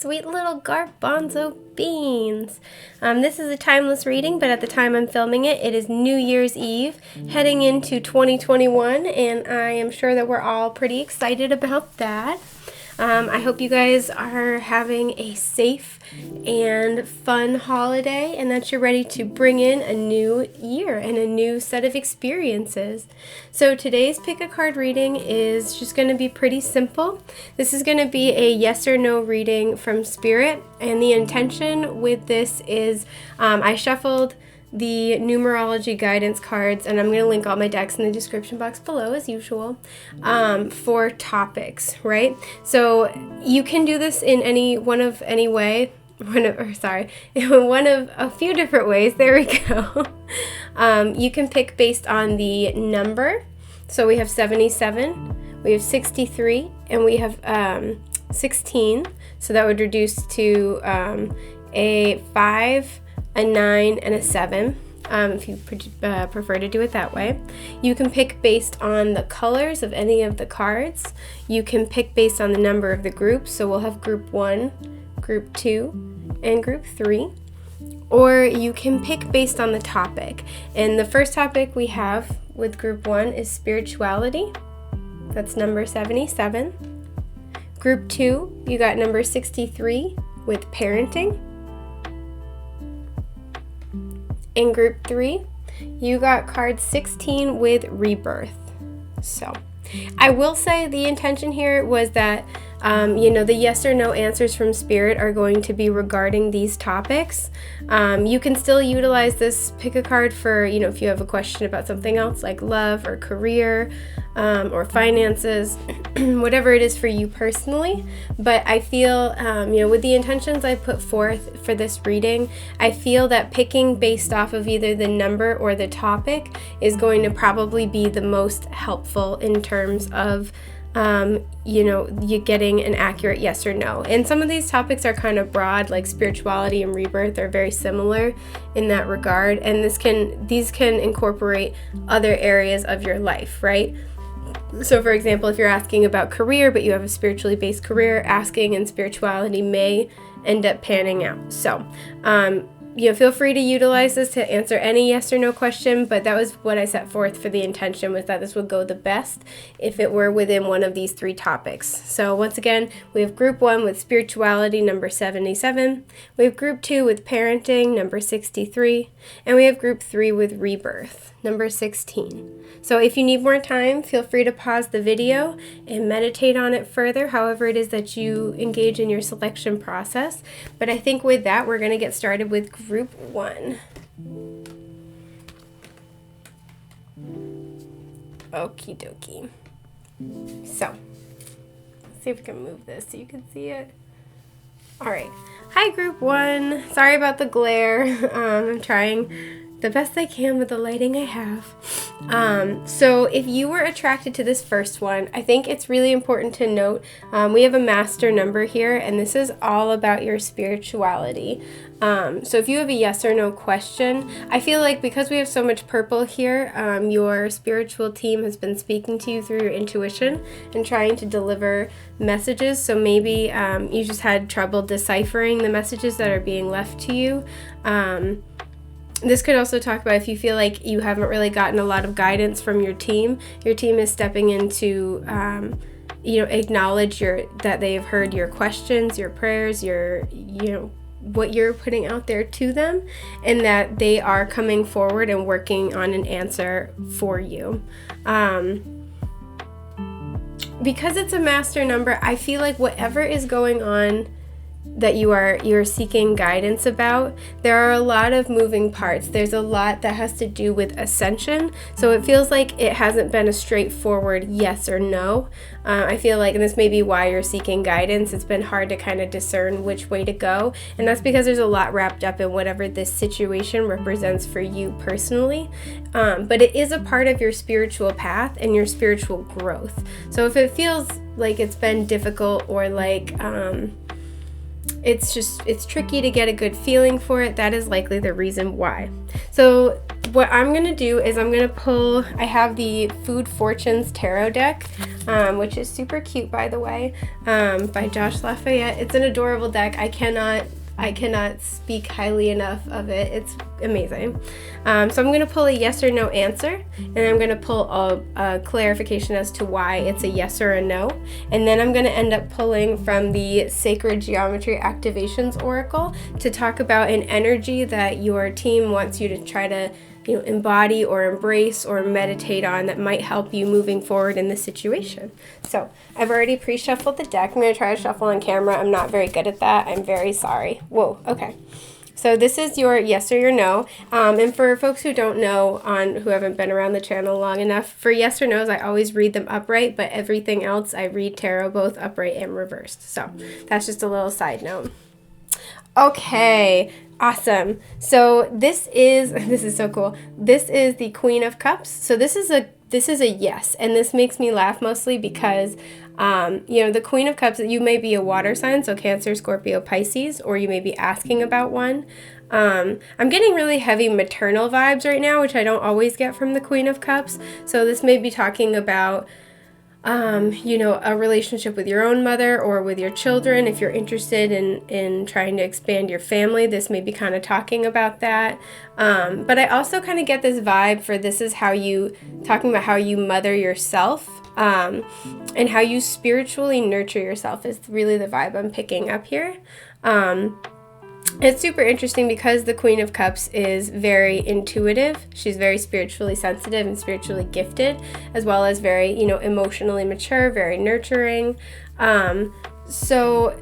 sweet little garbanzo beans. This is a timeless reading, but at the time I'm filming it, it is New Year's Eve, heading into 2021, and I am sure that we're all pretty excited about that. I hope you guys are having a safe and fun holiday and that you're ready to bring in a new year and a new set of experiences. So today's pick a card reading is just going to be pretty simple. This is going to be a yes or no reading from Spirit, and the intention with this is I shuffled the Numerology guidance cards, and I'm going to link all my decks in the description box below as usual, for topics, right? So you can do this in one of a few different ways. There we go. You can pick based on the number. So we have 77, we have 63, and we have 16. So that would reduce to a 5, a 9, and a 7, if you prefer to do it that way. You can pick based on the colors of any of the cards. You can pick based on the number of the groups, so we'll have group 1, group 2, and group 3. Or you can pick based on the topic. And the first topic we have with group 1 is spirituality. That's number 77. Group 2, you got number 63 with parenting. In group 3, you got card 16 with rebirth. So I will say the intention here was that the yes or no answers from Spirit are going to be regarding these topics. You can still utilize this pick a card for, if you have a question about something else like love or career or finances, whatever it is for you personally. But I feel, with the intentions I put forth for this reading, I feel that picking based off of either the number or the topic is going to probably be the most helpful in terms of you getting an accurate yes or no. And some of these topics are kind of broad, like spirituality and rebirth are very similar in that regard. And these can incorporate other areas of your life, right? So for example, if you're asking about career, but you have a spiritually based career, asking in spirituality may end up panning out. So, feel free to utilize this to answer any yes or no question, but that was what I set forth for the intention, was that this would go the best if it were within one of these three topics. So once again, we have group 1 with spirituality, number 77. We have group 2 with parenting, number 63. And we have group 3 with rebirth, number 16. So if you need more time, feel free to pause the video and meditate on it further, however it is that you engage in your selection process. But I think with that, we're going to get started with group 1. Okie dokie. So, let's see if we can move this so you can see it. All right. Hi, group 1. Sorry about the glare. I'm trying the best I can with the lighting I have. So if you were attracted to this first one, I think it's really important to note we have a master number here, and this is all about your spirituality. So if you have a yes or no question, I feel like because we have so much purple here, your spiritual team has been speaking to you through your intuition and trying to deliver messages. So maybe you just had trouble deciphering the messages that are being left to you. This could also talk about if you feel like you haven't really gotten a lot of guidance from your team. Your team is stepping in to, acknowledge that they have heard your questions, your prayers, what you're putting out there to them, and that they are coming forward and working on an answer for you. Because it's a master number, I feel like whatever is going on that you're seeking guidance about, there are a lot of moving parts. There's a lot that has to do with ascension. So it feels like it hasn't been a straightforward yes or no. I feel like, and this may be why you're seeking guidance, it's been hard to kind of discern which way to go. And that's because there's a lot wrapped up in whatever this situation represents for you personally. But it is a part of your spiritual path and your spiritual growth. So if it feels like it's been difficult or like, it's tricky to get a good feeling for it, that is likely the reason why. So what I'm going to do is I'm going to pull, I have the Food Fortunes Tarot deck, which is super cute, by the way, by Josh Lafayette. It's an adorable deck. I cannot speak highly enough of it. It's amazing. So I'm going to pull a yes or no answer, and I'm going to pull a clarification as to why it's a yes or a no. And then I'm going to end up pulling from the Sacred Geometry Activations Oracle to talk about an energy that your team wants you to try to embody or embrace or meditate on that might help you moving forward in this situation. So I've already pre-shuffled the deck. I'm going to try to shuffle on camera. I'm not very good at that. I'm very sorry. Whoa, okay. So this is your yes or your no. And for folks who don't know, who haven't been around the channel long enough, for yes or no's, I always read them upright, but everything else I read tarot both upright and reversed. So that's just a little side note. Okay, awesome. So this is so cool. This is the Queen of Cups. So this is a yes, and this makes me laugh mostly because the Queen of Cups, you may be a water sign, so Cancer, Scorpio, Pisces, or you may be asking about one. I'm getting really heavy maternal vibes right now, which I don't always get from the Queen of Cups. So this may be talking about a relationship with your own mother or with your children. If you're interested in trying to expand your family, this may be kind of talking about that. But I also kind of get this vibe for this is talking about how you mother yourself, and how you spiritually nurture yourself is really the vibe I'm picking up here. It's super interesting because the Queen of Cups is very intuitive. She's very spiritually sensitive and spiritually gifted, as well as very, emotionally mature, very nurturing. So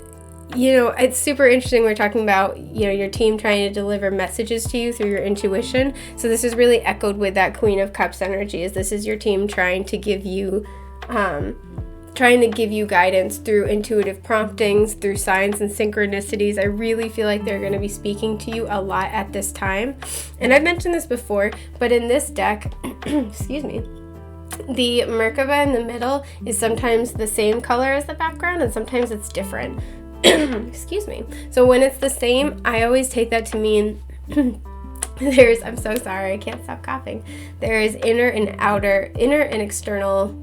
it's super interesting. We're talking about, your team trying to deliver messages to you through your intuition. So this is really echoed with that Queen of Cups energy, is this is your team trying to give you guidance through intuitive promptings, through signs and synchronicities. I really feel like they're going to be speaking to you a lot at this time. And I've mentioned this before, but in this deck, excuse me, the Merkaba in the middle is sometimes the same color as the background, and sometimes it's different. Excuse me. So when it's the same, I always take that to mean I'm so sorry, I can't stop coughing. There is inner and external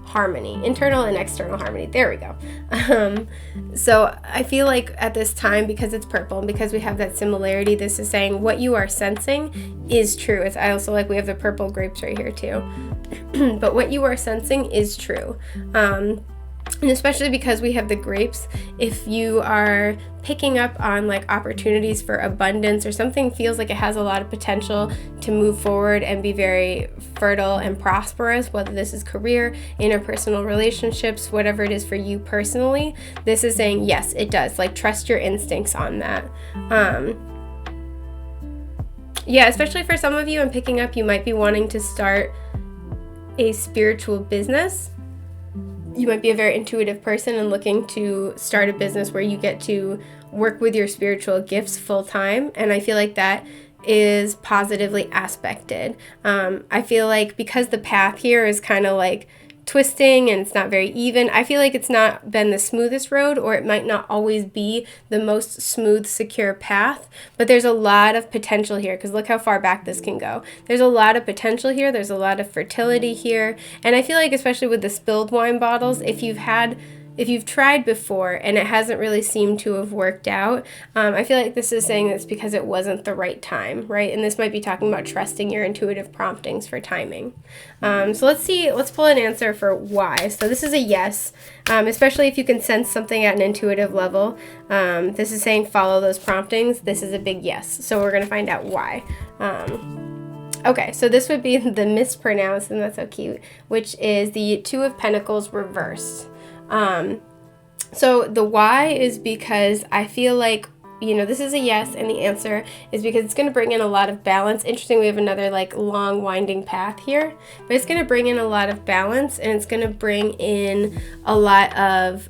harmony, internal and external harmony. There we go. So I feel like at this time, because it's purple and because we have that similarity, this is saying what you are sensing is true. I also like we have the purple grapes right here too. But what you are sensing is true. And especially because we have the grapes, if you are picking up on like opportunities for abundance or something feels like it has a lot of potential to move forward and be very fertile and prosperous, whether this is career, interpersonal relationships, whatever it is for you personally, this is saying yes, it does. Like trust your instincts on that. Yeah, especially for some of you, I'm picking up you might be wanting to start a spiritual business. You might be a very intuitive person and looking to start a business where you get to work with your spiritual gifts full time. And I feel like that is positively aspected. I feel like because the path here is kind of like twisting and it's not very even, I feel like it's not been the smoothest road, or it might not always be the most smooth, secure path, but there's a lot of potential here because look how far back this can go. There's a lot of potential here. There's a lot of fertility here. And I feel like especially with the spilled wine bottles, if you've tried before and it hasn't really seemed to have worked out, I feel like this is saying it's because it wasn't the right time, right? And this might be talking about trusting your intuitive promptings for timing. So let's pull an answer for why. So this is a yes, especially if you can sense something at an intuitive level. This is saying follow those promptings. This is a big yes. So we're going to find out why. Okay, so this would be the mispronounced, and that's so cute, which is the Two of Pentacles reversed. So the why is because I feel like, this is a yes, and the answer is because it's going to bring in a lot of balance. Interesting, we have another like long winding path here, but it's going to bring in a lot of balance, and it's going to bring in a lot of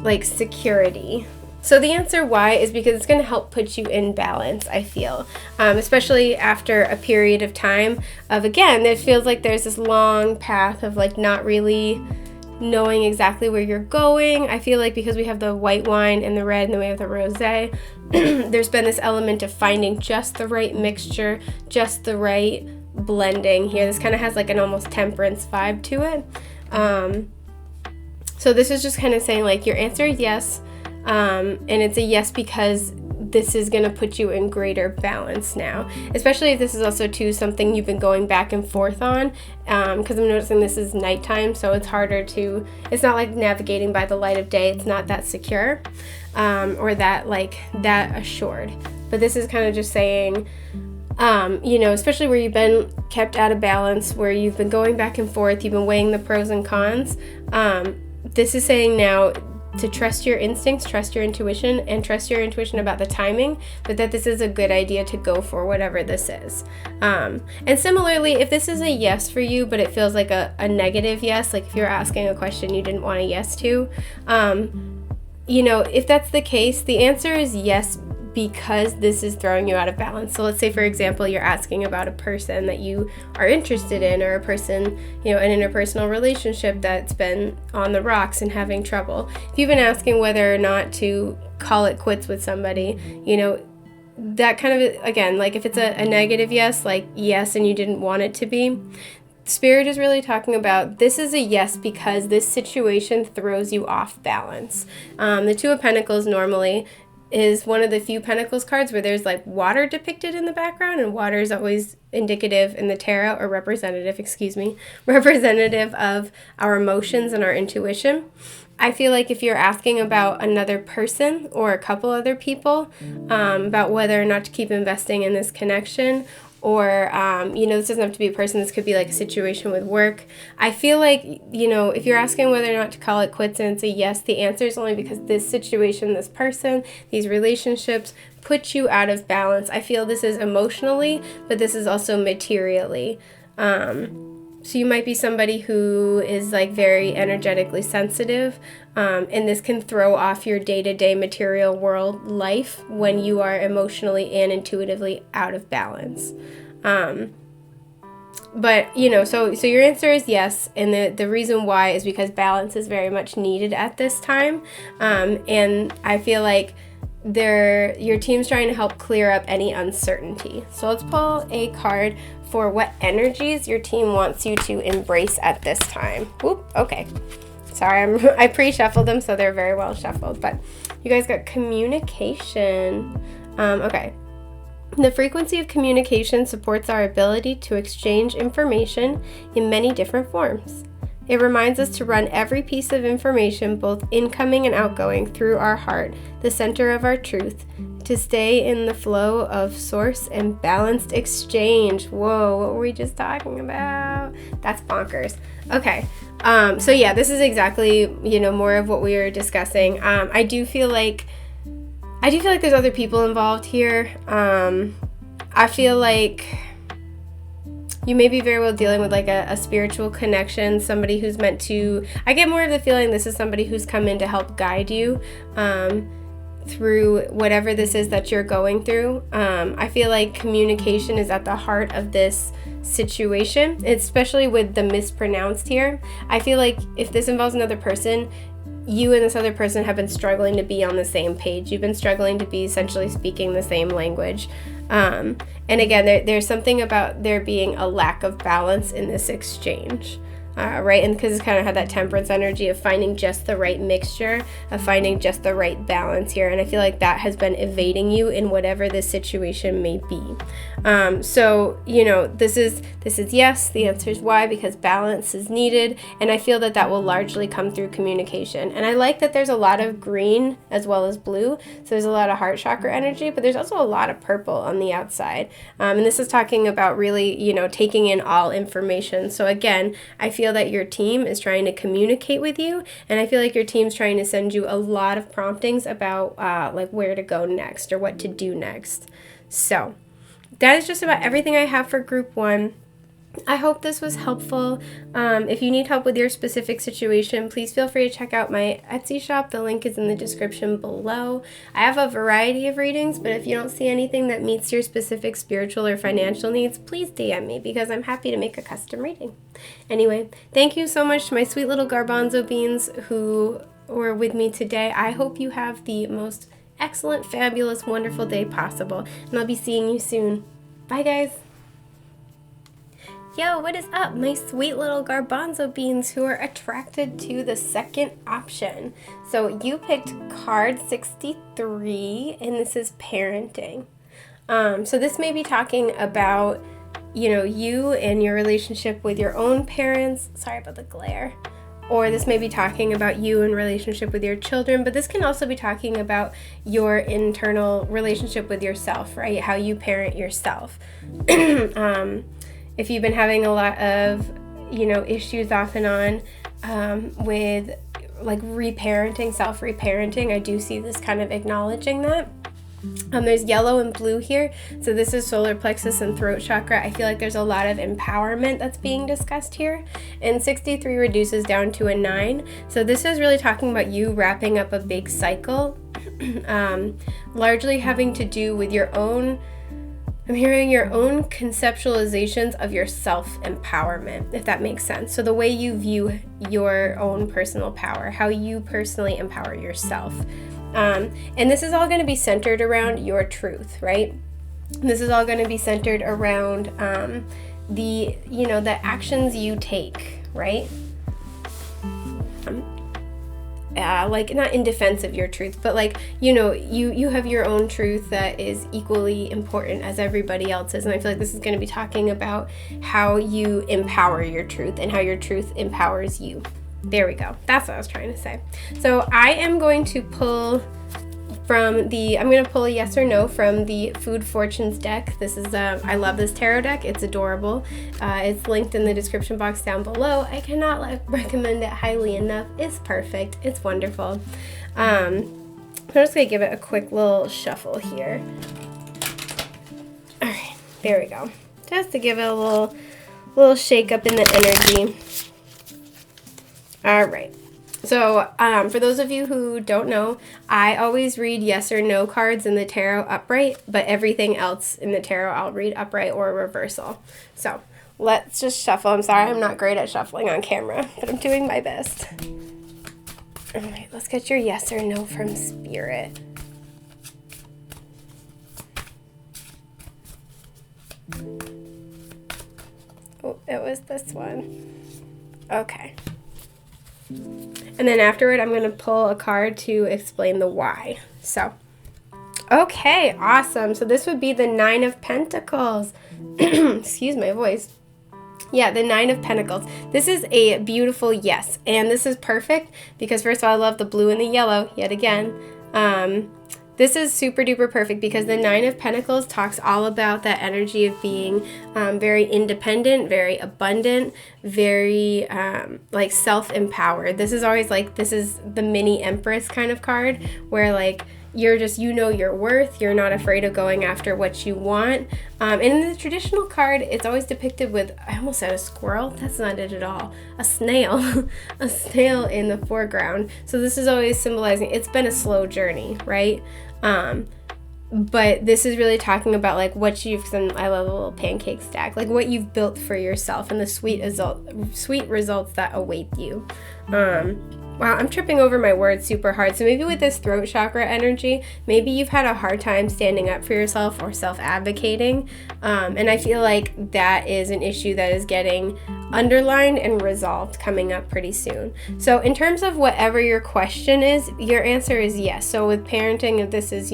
like security. So the answer why is because it's going to help put you in balance, I feel, especially after a period of time of, again, it feels like there's this long path of like not really knowing exactly where you're going. I feel like because we have the white wine and the red and then we have the rosé, there's been this element of finding just the right mixture, just the right blending here. This kind of has like an almost temperance vibe to it. So this is just kind of saying like your answer is yes, and it's a yes because this is going to put you in greater balance now, especially if this is also too something you've been going back and forth on, because I'm noticing this is nighttime, so it's harder to, it's not like navigating by the light of day. It's not that secure, or that assured, but this is kind of just saying, especially where you've been kept out of balance, where you've been going back and forth, you've been weighing the pros and cons. This is saying now to trust your instincts, trust your intuition, and trust your intuition about the timing, but that this is a good idea to go for whatever this is. And similarly, if this is a yes for you, but it feels like a negative yes, like if you're asking a question you didn't want a yes to, if that's the case, the answer is yes because this is throwing you out of balance. So let's say, for example, you're asking about a person that you are interested in, or a person, an interpersonal relationship that's been on the rocks and having trouble. If you've been asking whether or not to call it quits with somebody, that kind of, again, like if it's a negative yes, like yes and you didn't want it to be, Spirit is really talking about this is a yes because this situation throws you off balance. The Two of Pentacles normally is one of the few Pentacles cards where there's like water depicted in the background, and water is always indicative in the tarot, or representative of our emotions and our intuition. I feel like if you're asking about another person or a couple other people, about whether or not to keep investing in this connection, or, this doesn't have to be a person, this could be like a situation with work. I feel like, if you're asking whether or not to call it quits and it's a yes, the answer is only because this situation, this person, these relationships put you out of balance. I feel this is emotionally, but this is also materially. So you might be somebody who is like very energetically sensitive, and this can throw off your day-to-day material world life when you are emotionally and intuitively out of balance. But, so your answer is yes, and the reason why is because balance is very much needed at this time, and I feel like your team's trying to help clear up any uncertainty. So let's pull a card for what energies your team wants you to embrace at this time. Whoop, okay. Sorry, I pre-shuffled them, so they're very well shuffled, but you guys got communication. Okay. The frequency of communication supports our ability to exchange information in many different forms. It reminds us to run every piece of information, both incoming and outgoing, through our heart, the center of our truth, to stay in the flow of source and balanced exchange. Whoa, what were we just talking about? That's bonkers. Okay. So yeah, this is exactly, more of what we were discussing. I do feel like there's other people involved here. I feel like you may be very well dealing with like a spiritual connection, somebody who's meant to, I get more of the feeling this is somebody who's come in to help guide you through whatever this is that you're going through. I feel like communication is at the heart of this situation, especially with the mispronounced here. I feel like if this involves another person, you and this other person have been struggling to be on the same page. You've been struggling to be essentially speaking the same language. And again, there's something about there being a lack of balance in this exchange. Right? And because it's kind of had that temperance energy of finding just the right mixture, of finding just the right balance here. And I feel like that has been evading you in whatever this situation may be. So, this is yes. The answer is why, because balance is needed. And I feel that will largely come through communication. And I like that there's a lot of green as well as blue. So there's a lot of heart chakra energy, but there's also a lot of purple on the outside. And this is talking about really, taking in all information. So again, I feel that your team is trying to communicate with you, and I feel like your team's trying to send you a lot of promptings about like where to go next or what to do next. So that is just about everything I have for group 1. I hope this was helpful. If you need help with your specific situation, please feel free to check out my Etsy shop. The link is in the description below. I have a variety of readings, but if you don't see anything that meets your specific spiritual or financial needs, please DM me because I'm happy to make a custom reading. Anyway, thank you so much to my sweet little garbanzo beans who were with me today. I hope you have the most excellent, fabulous, wonderful day possible, and I'll be seeing you soon. Bye, guys. Yo, what is up, my sweet little garbanzo beans who are attracted to the second option? So you picked card 63, and this is parenting. So this may be talking about, you and your relationship with your own parents. Sorry about the glare. Or this may be talking about you in relationship with your children, but this can also be talking about your internal relationship with yourself, right? How you parent yourself. If you've been having a lot of, issues off and on with like reparenting, self-reparenting, I do see this kind of acknowledging that. There's yellow and blue here. So this is solar plexus and throat chakra. I feel like there's a lot of empowerment that's being discussed here. And 63 reduces down to a 9. So this is really talking about you wrapping up a big cycle, largely having to do with your own, I'm hearing your own conceptualizations of your self-empowerment, if that makes sense. So the way you view your own personal power, how you personally empower yourself. And this is all going to be centered around your truth, right? This is all going to be centered around the actions you take, right? Like not in defense of your truth, but like, you have your own truth that is equally important as everybody else's. And I feel like this is going to be talking about how you empower your truth and how your truth empowers you. There we go. That's what I was trying to say. So I am going to pull I'm going to pull a yes or no from the Food Fortunes deck. This is, I love this tarot deck. It's adorable. It's linked in the description box down below. I cannot recommend it highly enough. It's perfect. It's wonderful. I'm just going to give it a quick little shuffle here. All right, there we go. Just to give it a little shake up in the energy. All right. So for those of you who don't know, I always read yes or no cards in the tarot upright, but everything else in the tarot I'll read upright or reversal. So let's just shuffle. I'm sorry I'm not great at shuffling on camera, but I'm doing my best. All right, let's get your yes or no from Spirit. Oh, it was this one. Okay. And then afterward, I'm going to pull a card to explain the why. So, okay, awesome. So this would be the 9 of Pentacles. Excuse my voice. Yeah, the 9 of Pentacles. This is a beautiful yes. And this is perfect because first of all, I love the blue and the yellow yet again. This is super duper perfect because the 9 of Pentacles talks all about that energy of being very independent, very abundant, very like self-empowered. This is always like, this is the mini Empress kind of card where like you're just, your worth, you're not afraid of going after what you want. And in the traditional card, it's always depicted with, I almost said a squirrel, that's not it at all, a snail, a snail in the foreground. So this is always symbolizing, it's been a slow journey, right? But this is really talking about like what I love a little pancake stack, like what you've built for yourself and the sweet results that await you. Wow, I'm tripping over my words super hard. So maybe with this throat chakra energy, maybe you've had a hard time standing up for yourself or self-advocating. And I feel like that is an issue that is getting underlined and resolved coming up pretty soon. So in terms of whatever your question is, your answer is yes. So with parenting, if this is,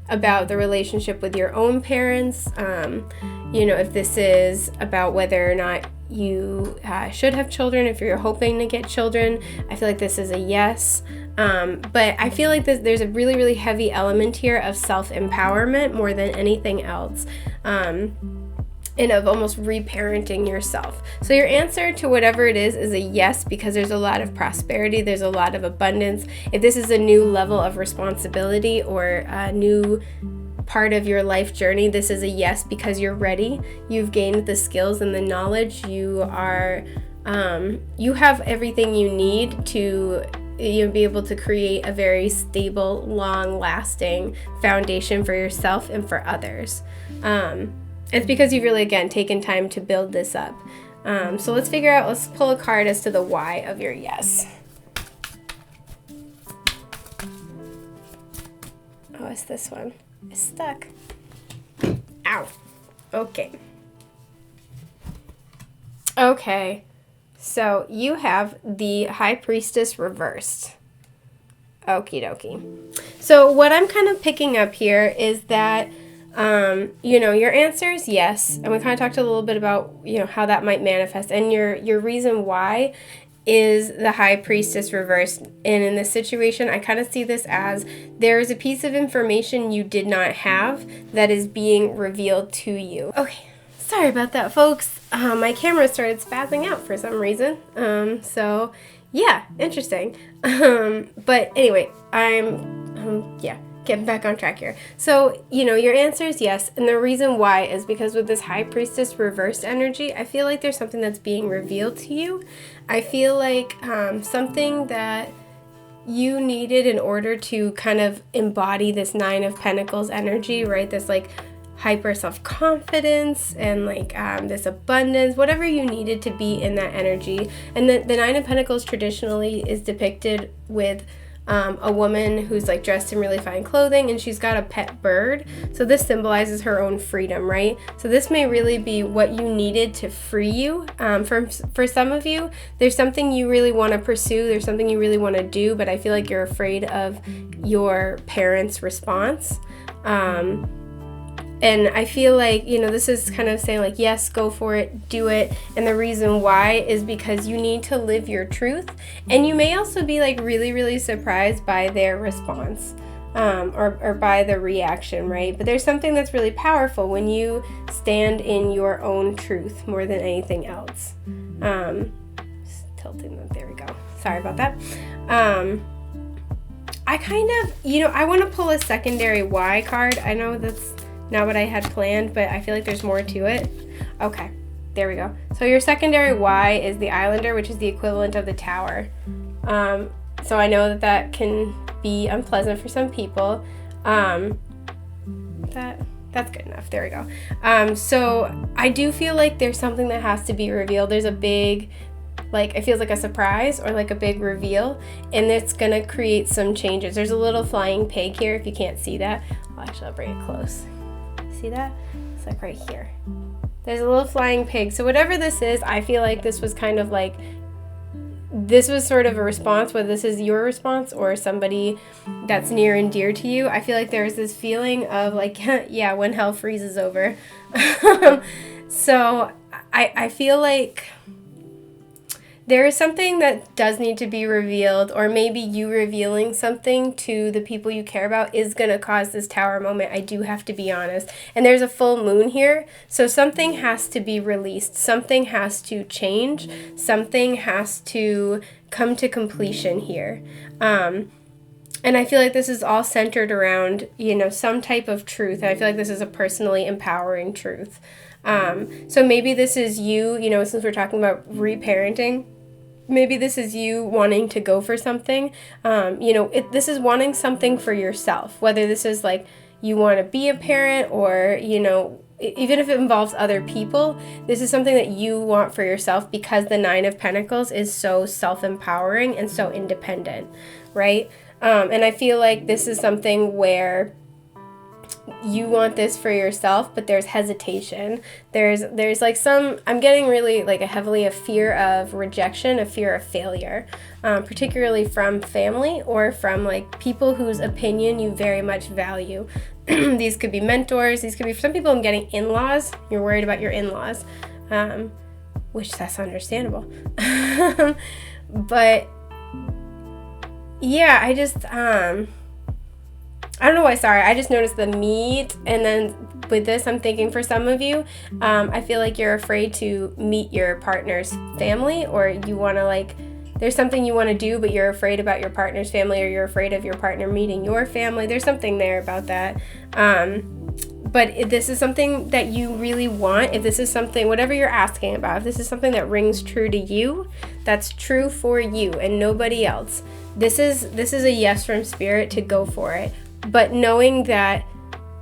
about the relationship with your own parents, if this is about whether or not you should have children, if you're hoping to get children, I feel like this is a yes. But I feel like there's a really, really heavy element here of self-empowerment more than anything else. And of almost reparenting yourself. So your answer to whatever it is a yes, because there's a lot of prosperity, there's a lot of abundance. If this is a new level of responsibility or a new part of your life journey, this is a yes because you're ready. You've gained the skills and the knowledge. You have everything you need to be able to create a very stable, long-lasting foundation for yourself and for others. It's because you've really, again, taken time to build this up. So let's pull a card as to the why of your yes. Oh, it's this one. It's stuck. Ow. Okay. Okay. So you have the High Priestess reversed. Okie dokie. So what I'm kind of picking up here is that, your answer is yes. And we kind of talked a little bit about, how that might manifest. And your reason why is the High Priestess reversed. And in this situation, I kind of see this as there is a piece of information you did not have that is being revealed to you. Okay, sorry about that, folks. My camera started spazzing out for some reason. So yeah, interesting. But anyway, I'm getting back on track here. So, your answer is yes. And the reason why is because with this High Priestess reversed energy, I feel like there's something that's being revealed to you. I feel like something that you needed in order to kind of embody this Nine of Pentacles energy, right? This like hyper self-confidence and like this abundance, whatever you needed to be in that energy. And the Nine of Pentacles traditionally is depicted with a woman who's like dressed in really fine clothing, and she's got a pet bird. So this symbolizes her own freedom, right? So this may really be what you needed to free you. For some of you, there's something you really want to pursue. There's something you really want to do, but I feel like you're afraid of your parents' response. And I feel like, this is kind of saying like, yes, go for it, do it. And the reason why is because you need to live your truth. And you may also be like really, really surprised by their response or by the reaction, right? But there's something that's really powerful when you stand in your own truth more than anything else. Just tilting that, there we go. Sorry about that. I kind of, I want to pull a secondary why card. I know that's not what I had planned, but I feel like there's more to it. Okay, there we go. So your secondary why is the Islander, which is the equivalent of the Tower. So I know that can be unpleasant for some people. That's good enough. There we go. So I do feel like there's something that has to be revealed. There's a big, like, it feels like a surprise or like a big reveal, and it's gonna create some changes. There's a little flying pig here if you can't see that. Well, actually, I'll bring it close. See that? It's like right here. There's a little flying pig. So whatever this is, I feel like this was kind of like, this was sort of a response, whether this is your response or somebody that's near and dear to you. I feel like there's this feeling of like, yeah, when hell freezes over. So I feel like there is something that does need to be revealed, or maybe you revealing something to the people you care about is going to cause this Tower moment. I do have to be honest. And there's a full moon here, so something has to be released. Something has to change. Something has to come to completion here. And I feel like this is all centered around, some type of truth. And I feel like this is a personally empowering truth. So maybe this is you, since we're talking about reparenting, maybe this is you wanting to go for something. This is wanting something for yourself, whether this is like you want to be a parent or, even if it involves other people, this is something that you want for yourself because the Nine of Pentacles is so self-empowering and so independent, right? And I feel like this is something where you want this for yourself, but there's hesitation. There's like I'm getting really like a fear of rejection, a fear of failure, particularly from family or from like people whose opinion you very much value. These could be mentors. These could be, for some people I'm getting in-laws. You're worried about your in-laws, which that's understandable. But yeah, I don't know why, sorry. I just noticed the meet, and then with this, I'm thinking for some of you, I feel like you're afraid to meet your partner's family, or you want to like there's something you want to do, but you're afraid about your partner's family, or you're afraid of your partner meeting your family. There's something there about that. But if this is something that you really want, if this is something, whatever you're asking about, if this is something that rings true to you, that's true for you and nobody else, this is a yes from Spirit to go for it. But knowing that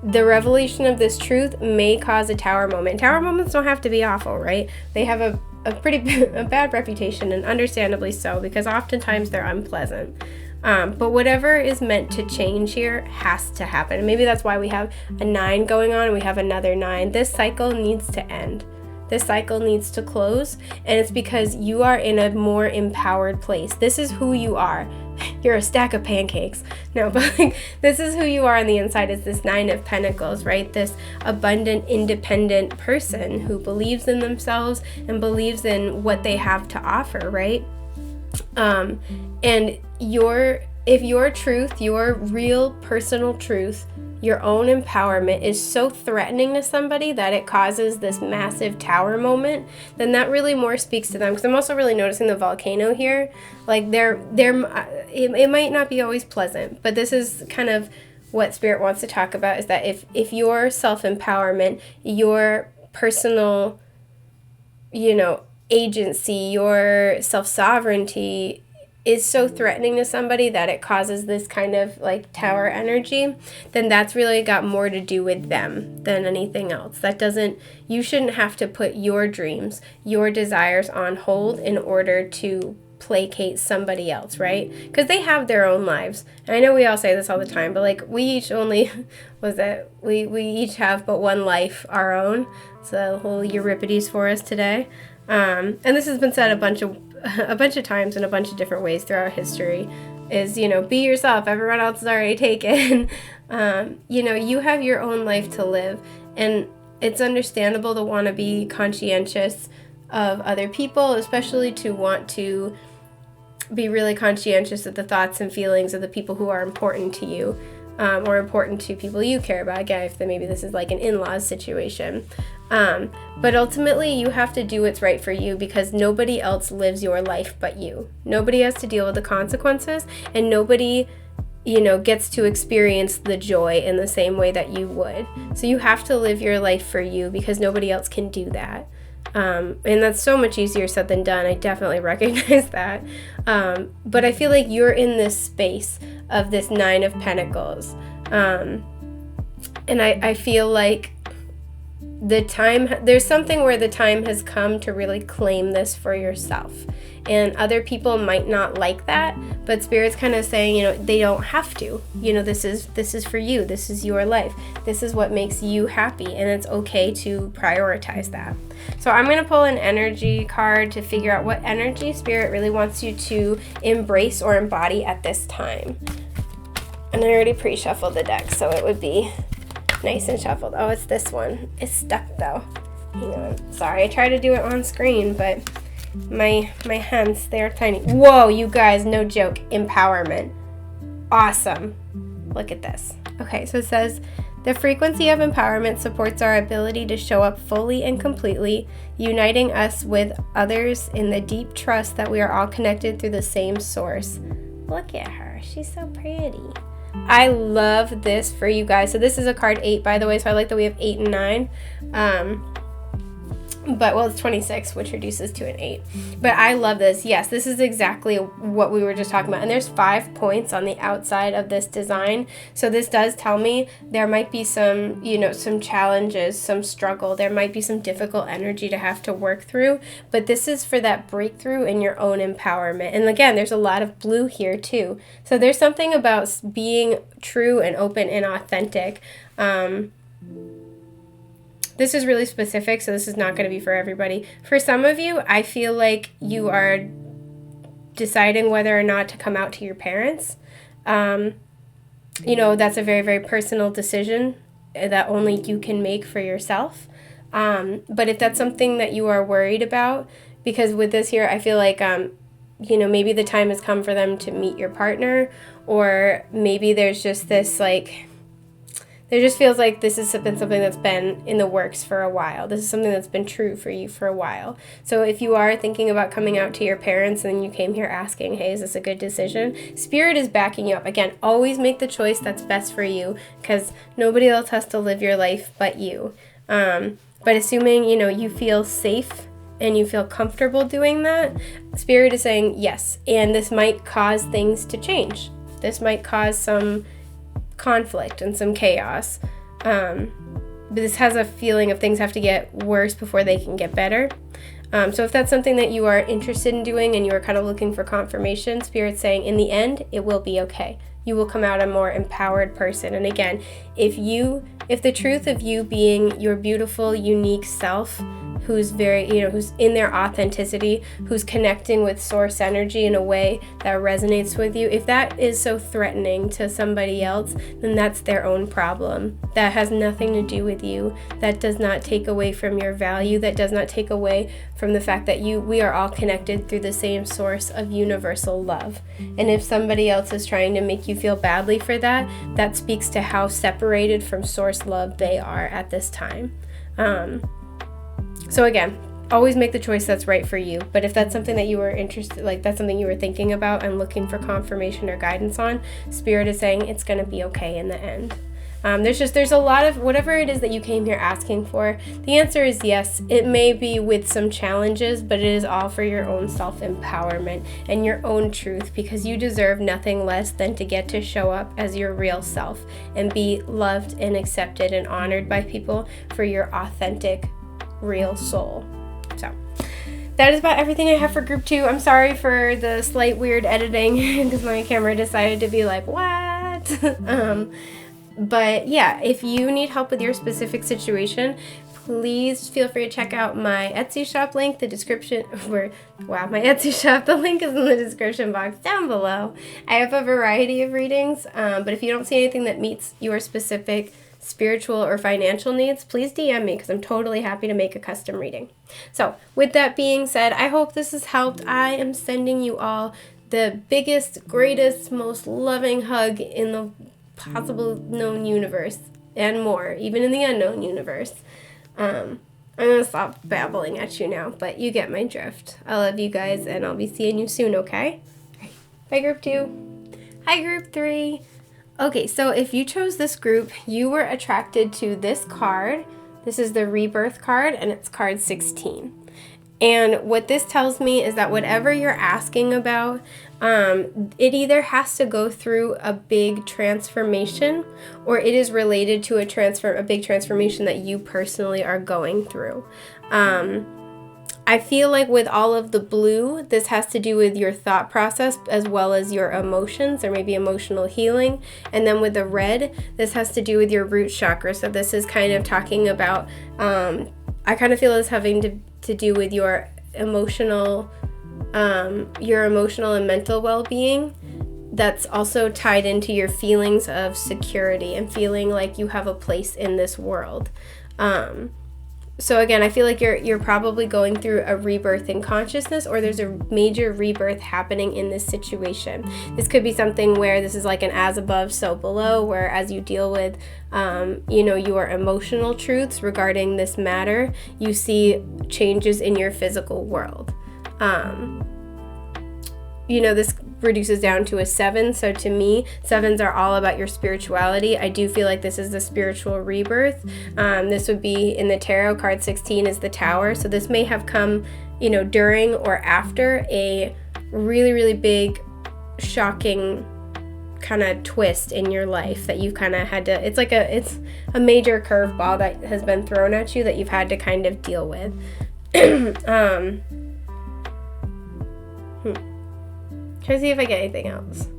the revelation of this truth may cause a tower moment. Tower moments don't have to be awful, right? They have a bad reputation, and understandably so, because oftentimes they're unpleasant. But whatever is meant to change here has to happen. And maybe that's why we have a 9 going on and we have another 9. This cycle needs to end. This cycle needs to close. And it's because you are in a more empowered place. This is who you are. You're a stack of pancakes. No, but like, this is who you are on the inside, is this 9 of Pentacles, right? This abundant, independent person who believes in themselves and believes in what they have to offer, right? And if your truth, your real personal truth, your own empowerment is so threatening to somebody that it causes this massive tower moment, then that really more speaks to them. Because I'm also really noticing the volcano here. Like it might not be always pleasant, but this is kind of what Spirit wants to talk about, is that if your self-empowerment, your personal, agency, your self-sovereignty is so threatening to somebody that it causes this kind of like tower energy, then that's really got more to do with them than anything else. You shouldn't have to put your dreams, your desires on hold in order to placate somebody else, right? Because they have their own lives. And I know we all say this all the time, but like we each we each have but one life, our own. It's a whole Euripides for us today. And this has been said a bunch of times in a bunch of different ways throughout history, is, be yourself, everyone else is already taken. You have your own life to live, and it's understandable to want to be conscientious of other people, especially to want to be really conscientious of the thoughts and feelings of the people who are important to you, or important to people you care about. Again, if maybe this is like an in-laws situation. But ultimately, you have to do what's right for you, because nobody else lives your life but you. Nobody has to deal with the consequences, and nobody, gets to experience the joy in the same way that you would. So you have to live your life for you, because nobody else can do that. And that's so much easier said than done. I definitely recognize that. But I feel like you're in this space of this 9 of Pentacles. And I feel like there's something where the time has come to really claim this for yourself. And other people might not like that, but Spirit's kind of saying, they don't have to. This is for you. This is your life. This is what makes you happy, and it's okay to prioritize that. So I'm going to pull an energy card to figure out what energy Spirit really wants you to embrace or embody at this time. And I already pre-shuffled the deck, so it would be nice and shuffled. Oh, it's this one. It's stuck though. Hang on. Sorry, I tried to do it on screen, but my hands, they're tiny. Whoa, you guys, no joke. Empowerment. Awesome. Look at this. Okay, so it says, the frequency of empowerment supports our ability to show up fully and completely, uniting us with others in the deep trust that we are all connected through the same source. Look at her. She's so pretty. I love this for you guys. So this is a card 8, by the way, so I like that we have 8 and 9. But, it's 26, which reduces to an 8. But I love this. Yes, this is exactly what we were just talking about. And there's 5 points on the outside of this design. So this does tell me there might be some, some challenges, some struggle. There might be some difficult energy to have to work through. But this is for that breakthrough in your own empowerment. And again, there's a lot of blue here too. So there's something about being true and open and authentic. This is really specific, so this is not going to be for everybody. For some of you, I feel like you are deciding whether or not to come out to your parents. That's a very, very personal decision that only you can make for yourself. But if that's something that you are worried about, because with this here, I feel like, maybe the time has come for them to meet your partner, or maybe there's just this, It just feels like this has been something that's been in the works for a while. This is something that's been true for you for a while. So if you are thinking about coming out to your parents and you came here asking, hey, is this a good decision? Spirit is backing you up. Again, always make the choice that's best for you, because nobody else has to live your life but you. But assuming, you feel safe and you feel comfortable doing that, Spirit is saying yes. And this might cause things to change. This might cause some conflict and some chaos. But this has a feeling of things have to get worse before they can get better. So if that's something that you are interested in doing and you are kind of looking for confirmation, Spirit's saying in the end, it will be okay. You will come out a more empowered person. And again, if the truth of you being your beautiful, unique self, who's very, who's in their authenticity, who's connecting with source energy in a way that resonates with you, if that is so threatening to somebody else, then that's their own problem. That has nothing to do with you. That does not take away from your value. That does not take away from the fact that we are all connected through the same source of universal love. And if somebody else is trying to make you feel badly for that, that speaks to how separated from source love they are at this time. So again, always make the choice that's right for you. But if that's something that you were interested, like that's something you were thinking about and looking for confirmation or guidance on, Spirit is saying it's going to be okay in the end. There's a lot of whatever it is that you came here asking for. The answer is yes. It may be with some challenges, but it is all for your own self-empowerment and your own truth, because you deserve nothing less than to get to show up as your real self and be loved and accepted and honored by people for your authentic, real soul. So that is about everything I have for group 2. I'm sorry for the slight weird editing because my camera decided to be like, what? But yeah, if you need help with your specific situation, please feel free to check out my Etsy shop link, my Etsy shop, the link is in the description box down below. I have a variety of readings, but if you don't see anything that meets your specific spiritual or financial needs, please DM me, because I'm totally happy to make a custom reading. So with that being said, I hope this has helped. I am sending you all the biggest, greatest, most loving hug in the possible known universe and more, even in the unknown universe. I'm going to stop babbling at you now, but you get my drift. I love you guys, and I'll be seeing you soon, okay? All right. Bye, group 2. Hi, group 3. Okay, so if you chose this group, you were attracted to this card. This is the Rebirth card, and it's card 16. And what this tells me is that whatever you're asking about, it either has to go through a big transformation, or it is related to a big transformation that you personally are going through. I feel like with all of the blue, this has to do with your thought process as well as your emotions, or maybe emotional healing. And then with the red, this has to do with your root chakra. So this is kind of talking about, I kind of feel this having to do with your emotional and mental well-being. That's also tied into your feelings of security and feeling like you have a place in this world. So again, I feel like you're probably going through a rebirth in consciousness, or there's a major rebirth happening in this situation. This could be something where this is like an as above, so below, where as you deal with, your emotional truths regarding this matter, you see changes in your physical world. This reduces down to a 7. So to me, 7s are all about your spirituality. I do feel like this is the spiritual rebirth. This would be in the tarot. Card 16 is the Tower. So this may have come, during or after a really, really big, shocking kind of twist in your life that you've kind of had to, it's a major curveball that has been thrown at you that you've had to kind of deal with. Try to see if I get anything else.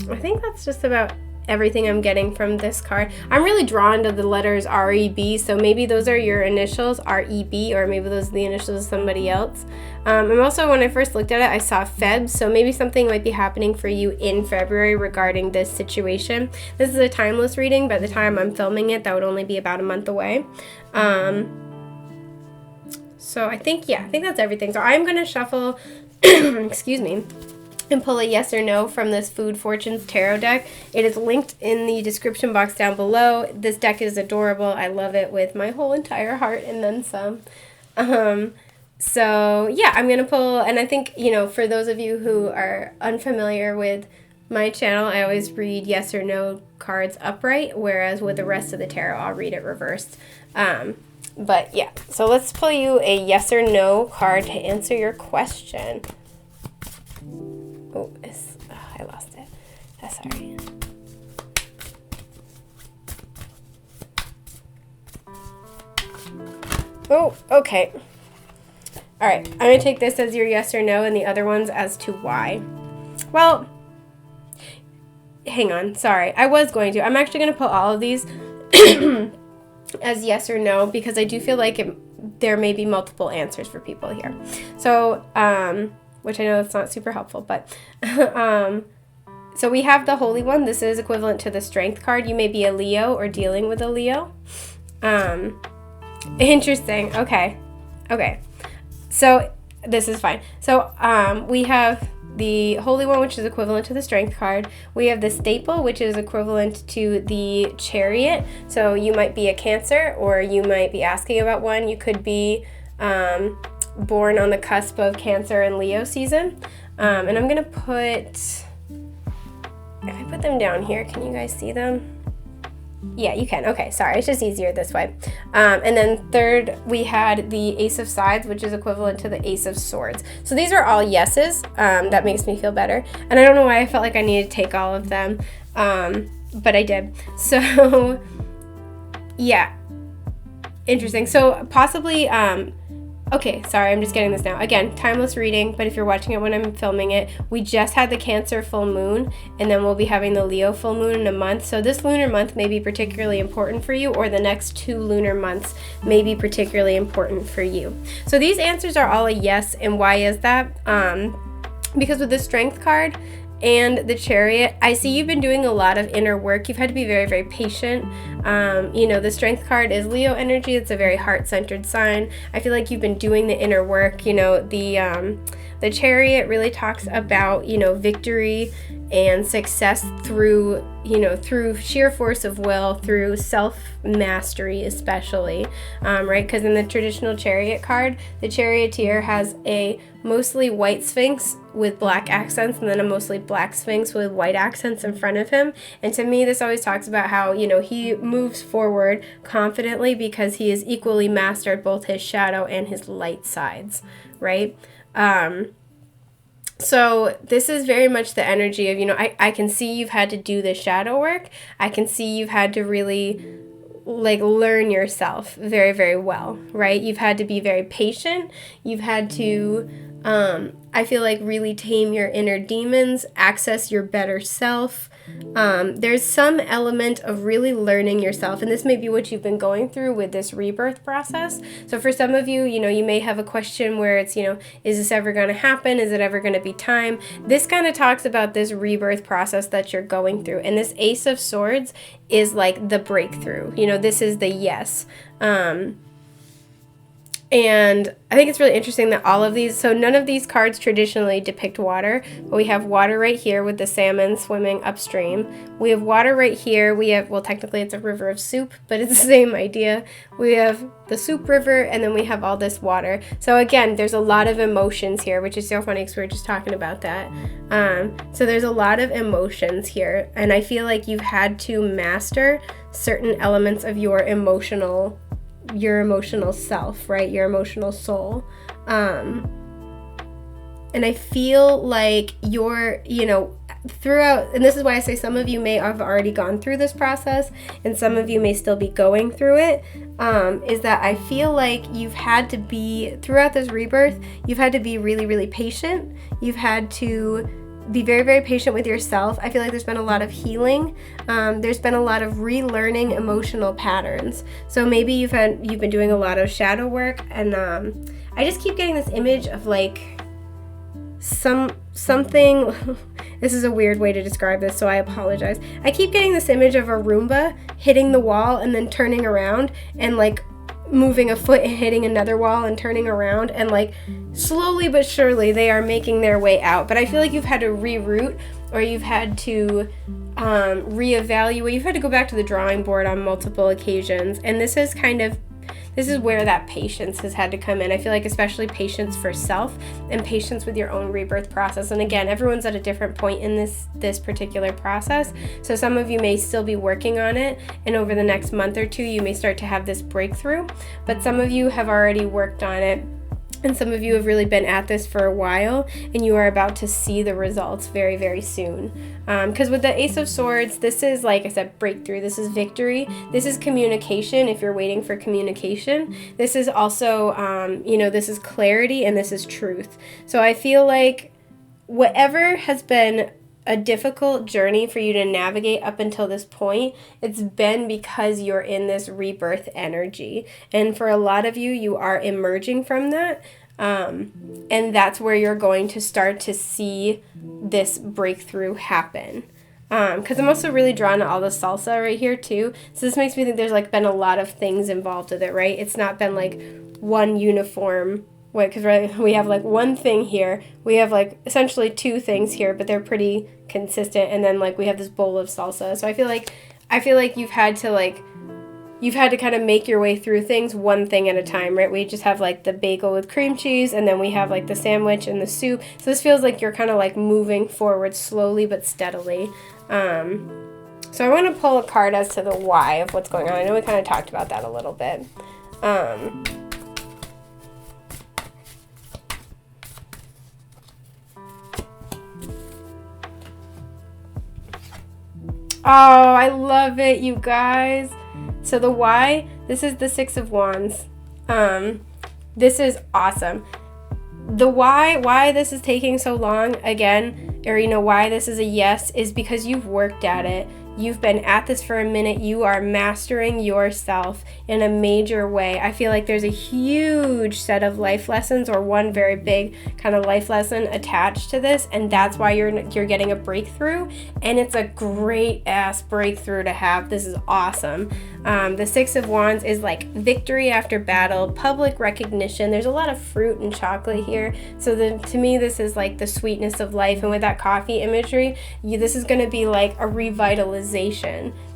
I think that's just about everything I'm getting from this card. I'm really drawn to the letters REB, so maybe those are your initials, REB, or maybe those are the initials of somebody else. And also, when I first looked at it, I saw Feb, so maybe something might be happening for you in February regarding this situation. This is a timeless reading. By the time I'm filming it, that would only be about a month away. So I think that's everything. So I'm going to shuffle, excuse me, and pull a yes or no from this Food Fortunes tarot deck. It is linked in the description box down below. This deck is adorable. I love it with my whole entire heart and then some. So yeah, I'm going to pull, and I think, you know, for those of you who are unfamiliar with my channel, I always read yes or no cards upright, whereas with the rest of the tarot, I'll read it reversed. But yeah, so let's pull you a yes or no card to answer your question. Oh, I lost it. Sorry. Oh, okay. All right, I'm going to take this as your yes or no and the other ones as to why. Well, hang on. Sorry. I was going to. I'm actually going to put all of these as yes or no because I do feel like there may be multiple answers for people here. So, which I know that's not super helpful, but so we have the Holy One. This is equivalent to the Strength card. You may be a Leo or dealing with a Leo. Interesting. Okay. So this is fine. So we have the Holy One, which is equivalent to the Strength card. We have the Staple, which is equivalent to the Chariot. So you might be a Cancer, or you might be asking about one. You could be born on the cusp of Cancer and Leo season. And I'm going to put, if I put them down here, can you guys see them? Yeah, you can. Okay, sorry. It's just easier this way. And then third, we had the Ace of Scythes, which is equivalent to the Ace of Swords. So these are all yeses. That makes me feel better. And I don't know why I felt like I needed to take all of them, but I did. So, yeah. Interesting. So possibly... okay, sorry, I'm just getting this now. Again, timeless reading, but if you're watching it when I'm filming it, we just had the Cancer full moon, and then we'll be having the Leo full moon in a month. So this lunar month may be particularly important for you, or the next 2 lunar months may be particularly important for you. So these answers are all a yes, and why is that? Because with the Strength card and the Chariot, I see you've been doing a lot of inner work. You've had to be very, very patient. You know, the Strength card is Leo energy. It's a very heart-centered sign. I feel like you've been doing the inner work. You know, the Chariot really talks about, you know, victory and success through, you know, through sheer force of will, through self-mastery especially, right? Because in the traditional Chariot card, the Charioteer has a mostly white Sphinx with black accents and then a mostly black Sphinx with white accents in front of him. And to me, this always talks about how, you know, he moves forward confidently because he has equally mastered both his shadow and his light sides, right? So this is very much the energy of, you know, I can see you've had to do the shadow work. I can see you've had to really, like, learn yourself very, very well, right? You've had to be very patient. You've had to, I feel like, really tame your inner demons, access your better self. There's some element of really learning yourself, and this may be what you've been going through with this rebirth process. So for some of you, you know, you may have a question where it's, you know, is this ever going to happen? Is it ever going to be time? This kind of talks about this rebirth process that you're going through, and this Ace of Swords is like the breakthrough. You know, this is the yes. And I think it's really interesting that all of these, so none of these cards traditionally depict water, but we have water right here with the salmon swimming upstream. We have water right here. We have, well, technically it's a river of soup, but it's the same idea. We have the soup river, and then we have all this water. So again, there's a lot of emotions here, which is so funny because we were just talking about that. So there's a lot of emotions here, and I feel like you've had to master certain elements of your emotional self, right? Your emotional soul. And I feel like you're, you know, throughout, and this is why I say some of you may have already gone through this process and some of you may still be going through it, is that I feel like you've had to be, throughout this rebirth, you've had to be really, really patient. You've had to be very, very patient with yourself. I feel like there's been a lot of healing. There's been a lot of relearning emotional patterns. So maybe you've been doing a lot of shadow work, and I just keep getting this image of like something. This is a weird way to describe this, so I apologize. I keep getting this image of a Roomba hitting the wall and then turning around and like moving a foot and hitting another wall and turning around, and like slowly but surely they are making their way out. But I feel like you've had to reroute, or you've had to reevaluate. You've had to go back to the drawing board on multiple occasions, and this is where that patience has had to come in. I feel like especially patience for self and patience with your own rebirth process. And again, everyone's at a different point in this particular process. So some of you may still be working on it, and over the next month or two, you may start to have this breakthrough. But some of you have already worked on it, and some of you have really been at this for a while, and you are about to see the results very, very soon. Because with the Ace of Swords, this is, like I said, breakthrough. This is victory. This is communication if you're waiting for communication. This is also, this is clarity, and this is truth. So I feel like whatever has been a difficult journey for you to navigate up until this point, it's been because you're in this rebirth energy. And for a lot of you, you are emerging from that. And that's where you're going to start to see this breakthrough happen. Because I'm also really drawn to all the salsa right here too. So this makes me think there's like been a lot of things involved with it, right? It's not been like one uniform way, because we have like one thing here. We have like essentially two things here, but they're pretty consistent. And then like we have this bowl of salsa. So I feel like you've had to kind of make your way through things one thing at a time, right? We just have like the bagel with cream cheese, and then we have like the sandwich and the soup. So this feels like you're kind of like moving forward slowly but steadily. So I want to pull a card as to the why of what's going on. I know we kind of talked about that a little bit. Oh, I love it, you guys. So the why, this is the Six of Wands. This is awesome. The why this is taking so long, again, or why this is a yes, is because you've worked at it. You've been at this for a minute. You are mastering yourself in a major way. I feel like there's a huge set of life lessons, or one very big kind of life lesson attached to this, and that's why you're getting a breakthrough, and it's a great ass breakthrough to have. This is awesome. The Six of Wands is like victory after battle, public recognition. There's a lot of fruit and chocolate here. So to me, this is like the sweetness of life, and with that coffee imagery, this is going to be like a revitalization.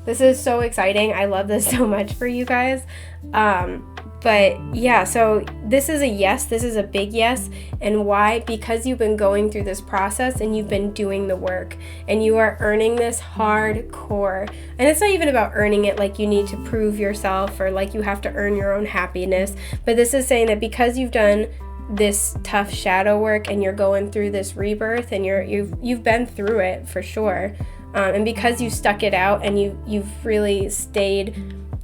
This is so exciting. I love this so much for you guys. But yeah, so this is a yes. This is a big yes. And why? Because you've been going through this process and you've been doing the work, and you are earning this hardcore. And it's not even about earning it like you need to prove yourself, or like you have to earn your own happiness. But this is saying that because you've done this tough shadow work, and you're going through this rebirth, and you've been through it for sure. And because you stuck it out, and you've really stayed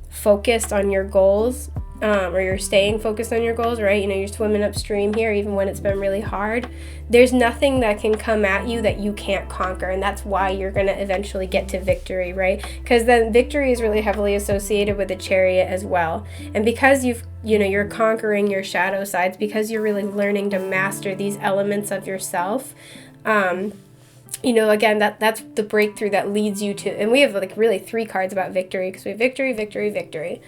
focused on your goals, or you're staying focused on your goals, right? You're swimming upstream here, even when it's been really hard. There's nothing that can come at you that you can't conquer, and that's why you're going to eventually get to victory, right? Because then victory is really heavily associated with the Chariot as well. And because you're conquering your shadow sides, because you're really learning to master these elements of yourself, again, that's the breakthrough that leads you to, and we have like really 3 cards about victory, because we have victory, victory, victory.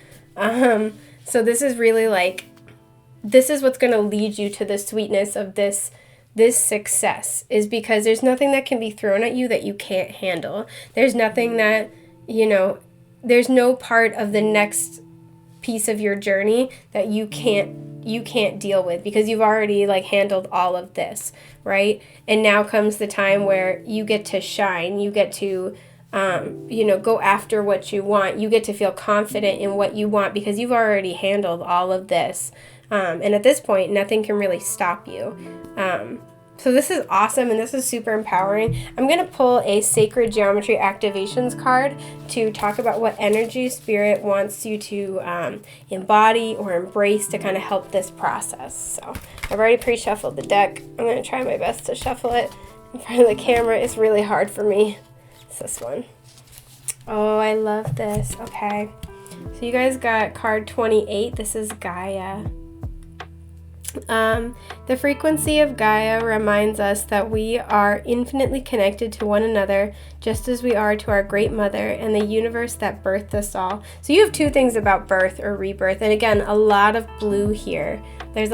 So this is really like, this is what's going to lead you to the sweetness of this success, is because there's nothing that can be thrown at you that you can't handle. There's nothing that, there's no part of the next piece of your journey that you can't deal with, because you've already like handled all of this, right? And now comes the time where you get to shine. You get to go after what you want. You get to feel confident in what you want, because you've already handled all of this. And at this point, nothing can really stop you. So this is awesome, and this is super empowering. I'm going to pull a Sacred Geometry Activations card to talk about what energy Spirit wants you to embody or embrace to kind of help this process. So I've already pre-shuffled the deck. I'm going to try my best to shuffle it in front of the camera. It's really hard for me. It's this one. Oh, I love this. Okay. So you guys got card 28. This is Gaia. The frequency of Gaia reminds us that we are infinitely connected to one another, just as we are to our great mother and the universe that birthed us all. So you have two things about birth or rebirth, and again, a lot of blue here. There's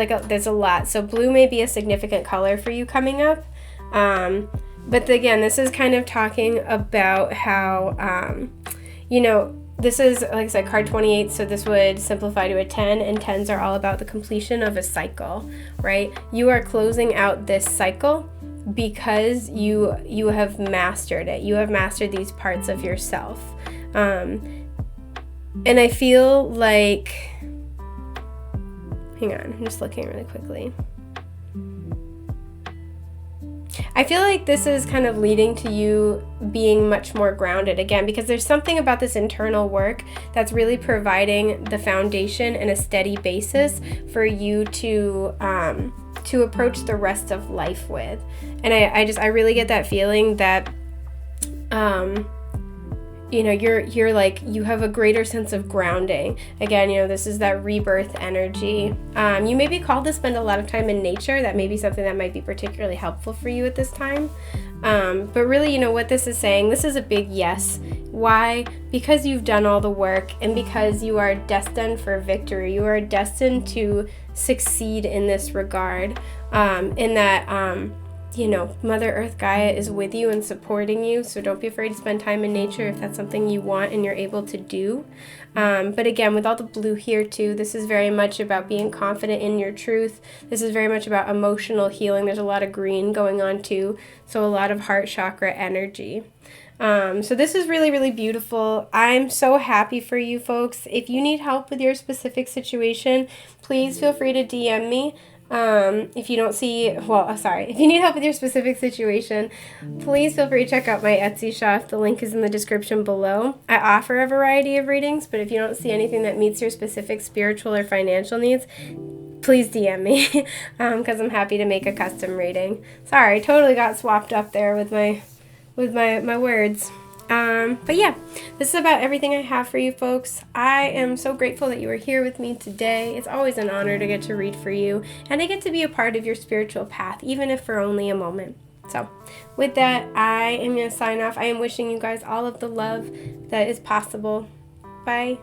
a lot. So blue may be a significant color for you coming up. But again, this is kind of talking about how, this is, like I said, card 28, so this would simplify to a 10, and 10s are all about the completion of a cycle, right? You are closing out this cycle because you have mastered it. You have mastered these parts of yourself. And I feel like, hang on, I'm just looking really quickly. I feel like this is kind of leading to you being much more grounded again, because there's something about this internal work that's really providing the foundation and a steady basis for you to approach the rest of life with. And I really get that feeling that you're like, you have a greater sense of grounding. Again, this is that rebirth energy. You may be called to spend a lot of time in nature. That may be something that might be particularly helpful for you at this time. But really, what this is saying, this is a big yes. Why? Because you've done all the work, and because you are destined for victory. You are destined to succeed in this regard. In that, Mother Earth Gaia is with you and supporting you, so don't be afraid to spend time in nature if that's something you want and you're able to do. But again, with all the blue here too, this is very much about being confident in your truth. This is very much about emotional healing. There's a lot of green going on too, so a lot of heart chakra energy. So this is really, really beautiful. I'm so happy for you folks. If you need help with your specific situation, please feel free to DM me. If you need help with your specific situation, please feel free to check out my Etsy shop. The link is in the description below. I offer a variety of readings, but if you don't see anything that meets your specific spiritual or financial needs, please DM me, because I'm happy to make a custom reading. Sorry, I totally got swapped up there with my words. But yeah, this is about everything I have for you folks. I am so grateful that you are here with me today. It's always an honor to get to read for you, and I get to be a part of your spiritual path, even if for only a moment. So with that, I am going to sign off. I am wishing you guys all of the love that is possible. Bye.